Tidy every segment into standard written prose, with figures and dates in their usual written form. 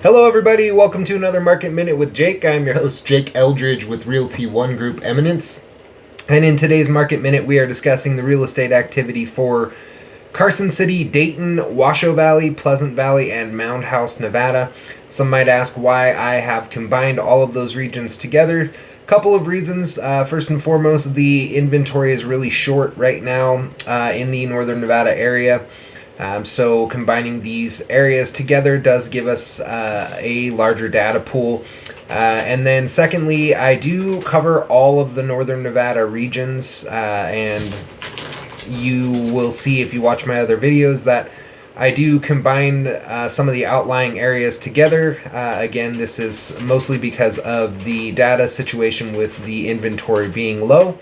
Hello, everybody. Welcome to another Market Minute with Jake. I'm your host, Jake Eldridge with Realty One Group Eminence. And in today's Market Minute, we are discussing the real estate activity for Carson City, Dayton, Washoe Valley, Pleasant Valley, and Moundhouse, Nevada. Some might ask why I have combined all of those regions together. Couple of reasons. First and foremost, the inventory is really short right now in the northern Nevada area. So combining these areas together does give us a larger data pool. And then secondly, I do cover all of the northern Nevada regions, and you will see if you watch my other videos that I do combine some of the outlying areas together. Again, this is mostly because of the data situation with the inventory being low.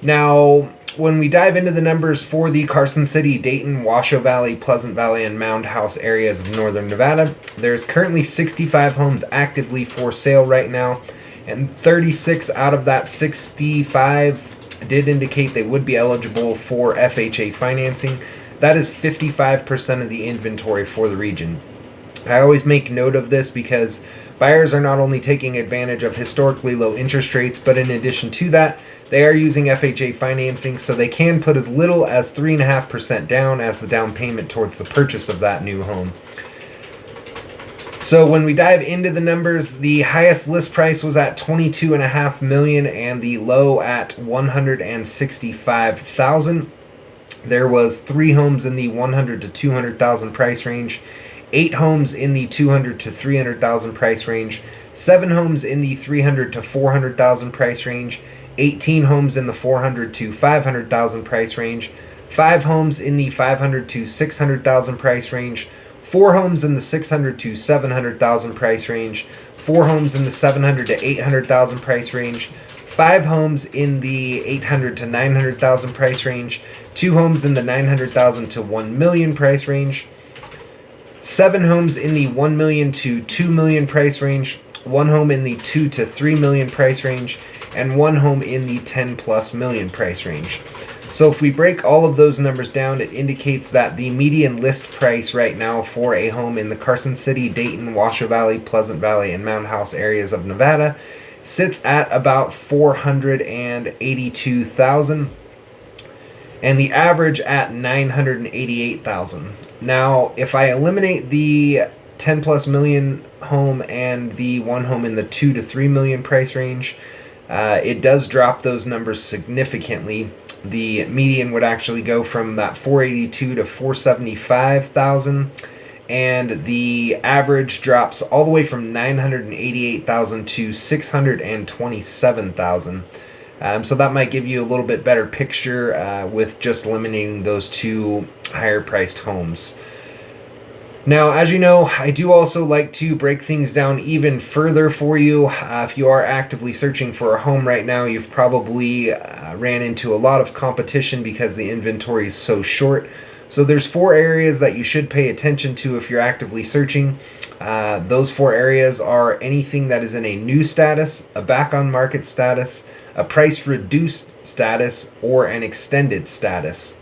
Now, when we dive into the numbers for the Carson City, Dayton, Washoe Valley, Pleasant Valley, and Moundhouse areas of northern Nevada, there's currently 65 homes actively for sale right now, and 36 out of that 65 did indicate they would be eligible for FHA financing. That is 55% of the inventory for the region. I always make note of this because buyers are not only taking advantage of historically low interest rates, but in addition to that, they are using FHA financing, so they can put as little as 3.5% down as the down payment towards the purchase of that new home. So when we dive into the numbers, the highest list price was at $22.5 million and the low at $165,000. There was 3 homes in the $100,000 to $200,000 price range, 8 homes in the $200,000 to $300,000 price range, 7 homes in the $300,000 to $400,000 price range, 18 homes in the $400,000 to $500,000 price range, 5 homes in the $500,000 to $600,000 price range, 4 homes in the $600,000 to $700,000 price range, 4 homes in the $700,000 to $800,000 price range, 5 homes in the $800,000 to $900,000 price range, 2 homes in the $900,000 to $1 million price range, 7 homes in the $1 million to $2 million price range, 1 home in the $2 to $3 million price range, and 1 home in the 10 plus million price range. So if we break all of those numbers down, it indicates that the median list price right now for a home in the Carson City, Dayton, Washoe Valley, Pleasant Valley, and Moundhouse areas of Nevada sits at about $482,000, and the average at $988,000. Now, if I eliminate the 10 plus million home and the 1 home in the 2 to 3 million price range, it does drop those numbers significantly. The median would actually go from that 482 to 475,000, and the average drops all the way from 988,000 to 627,000. So that might give you a little bit better picture with just eliminating those 2 higher priced homes. Now, as you know, I do also like to break things down even further for you. If you are actively searching for a home right now, you've probably ran into a lot of competition because the inventory is so short. So there's 4 areas that you should pay attention to if you're actively searching. Those 4 areas are anything that is in a new status, a back on market status, a price reduced status, or an extended status.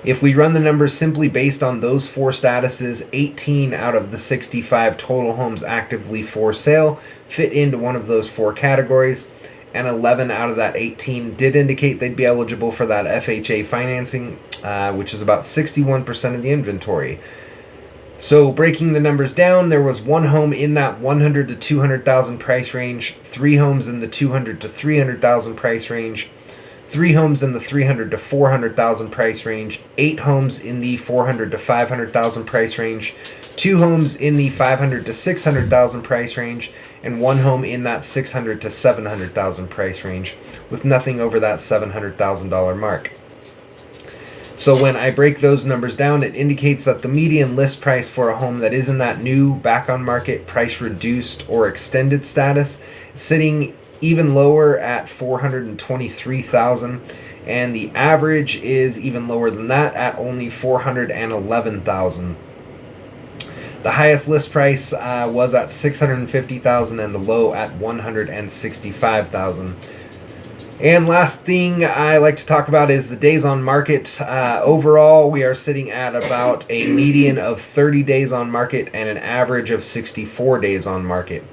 If we run the numbers simply based on those 4 statuses, 18 out of the 65 total homes actively for sale fit into one of those 4 categories, and 11 out of that 18 did indicate they'd be eligible for that FHA financing, which is about 61% of the inventory. So breaking the numbers down, there was 1 home in that $100,000 to $200,000 price range, 3 homes in the $200,000 to $300,000 price range, 3 homes in the $300,000 to $400,000 price range, 8 homes in the $400,000 to $500,000 price range, 2 homes in the $500,000 to $600,000 price range, and 1 home in that $600,000 to $700,000 price range, with nothing over that $700,000 mark. So when I break those numbers down, it indicates that the median list price for a home that is in that new back on market, price reduced, or extended status is sitting even lower at $423,000, and the average is even lower than that at only $411,000. The highest list price was at $650,000 and the low at $165,000. And last thing I like to talk about is the days on market. Overall, we are sitting at about a median of 30 days on market and an average of 64 days on market.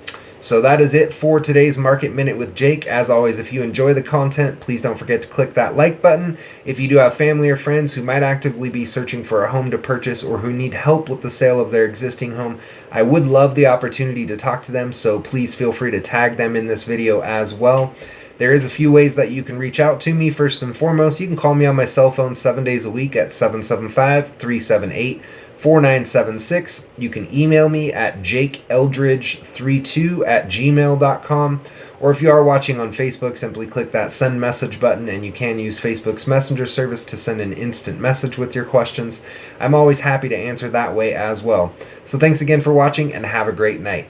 So that is it for today's Market Minute with Jake. As always, if you enjoy the content, please don't forget to click that like button. If you do have family or friends who might actively be searching for a home to purchase or who need help with the sale of their existing home, I would love the opportunity to talk to them, so please feel free to tag them in this video as well. There is a few ways that you can reach out to me. First and foremost, you can call me on my cell phone 7 days a week at 775-378-4976. You can email me at jakeeldridge32@gmail.com. Or if you are watching on Facebook, simply click that send message button, and you can use Facebook's messenger service to send an instant message with your questions. I'm always happy to answer that way as well. So thanks again for watching, and have a great night.